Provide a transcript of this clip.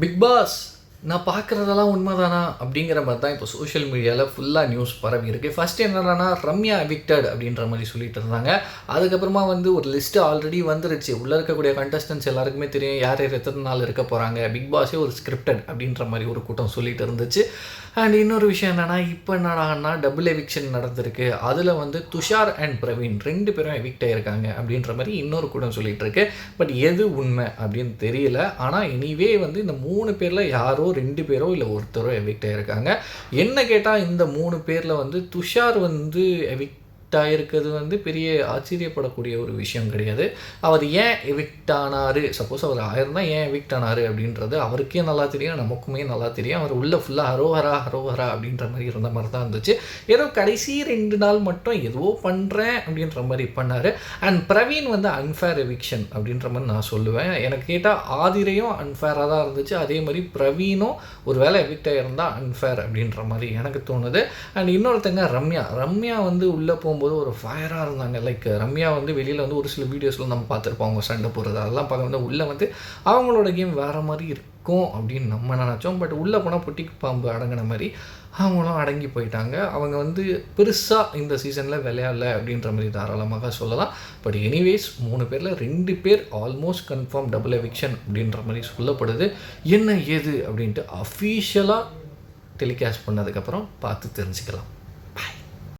Big pass நான் பார்க்குறதெல்லாம் உண்மைதானா அப்படிங்கிற மாதிரி தான் இப்போ சோஷியல் மீடியாவில் ஃபுல்லாக நியூஸ் பரவி இருக்குது. ஃபஸ்ட்டு என்னன்னா ரம்யா எவிக்டட் அப்படின்ற மாதிரி சொல்லிட்டு இருந்தாங்க. அதுக்கப்புறமா ஒரு லிஸ்ட்டு ஆல்ரெடி வந்துருச்சு. உள்ளே இருக்கக்கூடிய கண்டஸ்டன்ஸ் எல்லாருக்குமே தெரியும் யார் யார் எத்தனை நாள் இருக்க போகிறாங்க. பிக் பாஸே ஒரு ஸ்கிரிப்டட் அப்படின்ற மாதிரி ஒரு கூட்டம் சொல்லிட்டு இருந்துச்சு. அண்ட் இன்னொரு விஷயம் என்னென்னா இப்போ என்னடான்னா டபுள் எவிக்ஷன் நடந்திருக்கு. அதில் துஷார் அண்ட் பிரவீன் 2 பேரும் எவிக்ட் ஆகிருக்காங்க அப்படின்ற மாதிரி இன்னொரு கூட்டம் சொல்லிகிட்டு இருக்கு. பட் எது உண்மை அப்படின்னு தெரியல. ஆனால் எனிவே இந்த 3 பேரில் யாரோ 2 பேரோ இல்லை ஒருத்தரோ எவிக்ட் ஆகிருக்காங்க. என்ன கேட்டால் இந்த 3 பேரில் துஷார் எவிக்ட் ஆகிருக்கிறது பெரிய ஆச்சரியப்படக்கூடிய ஒரு விஷயம் கிடையாது. அவர் ஏன் எவிக்ட் ஆனார், சப்போஸ் அவர் ஆயிருந்தால் ஏன் எவிக்ட் ஆனார் அப்படின்றது அவருக்கே நல்லா தெரியும், நமக்குமே நல்லா தெரியும். அவர் உள்ளே ஃபுல்லாக ஹரோஹரா ஹரோஹரா அப்படின்ற மாதிரி இருந்த மாதிரி தான் இருந்துச்சு. ஏதோ கடைசி 2 நாள் மட்டும் ஏதோ பண்ணுறேன் அப்படின்ற மாதிரி பண்ணார். அண்ட் பிரவீன் அன்ஃபேர் எவிக்ஷன் அப்படின்ற மாதிரி நான் சொல்லுவேன். எனக்கு கேட்டால் ஆதிரையும் அன்ஃபேராக தான் இருந்துச்சு. அதே மாதிரி பிரவீனும் ஒரு வேளை எவிக்ட் ஆகிருந்தால் அன்ஃபேர் அப்படின்ற மாதிரி எனக்கு தோணுது. அண்ட் இன்னொருத்தங்க ரம்யா உள்ளே போகும்போது ஒரு ஃபயராக இருந்தாங்க. லைக் ரம்யா வெளியில் ஒரு சில வீடியோஸில் நம்ம பார்த்துருப்போம் அவங்க சண்டை போடுறது. அதெல்லாம் பார்க்க உள்ளே அவங்களோட கேம் வேறு மாதிரி இருக்கும் அப்படின்னு நம்ம நினச்சோம். பட் உள்ளே போனால் பொட்டிக்கு பாம்பு அடங்கின மாதிரி அவங்களும் அடங்கி போயிட்டாங்க. அவங்க பெருசாக இந்த சீசனில் விளையாடல அப்படின்ற மாதிரி தாராளமாக சொல்லலாம். பட் எனிவேஸ் 3 பேரில் 2 பேர் ஆல்மோஸ்ட் கன்ஃபார்ம் டபுள் எவிக்ஷன் அப்படின்ற மாதிரி சொல்லப்படுது. என்ன ஏது அப்படின்ட்டு அஃபீஷியலாக டெலிகாஸ்ட் பண்ணதுக்கப்புறம் பார்த்து தெரிஞ்சுக்கலாம்.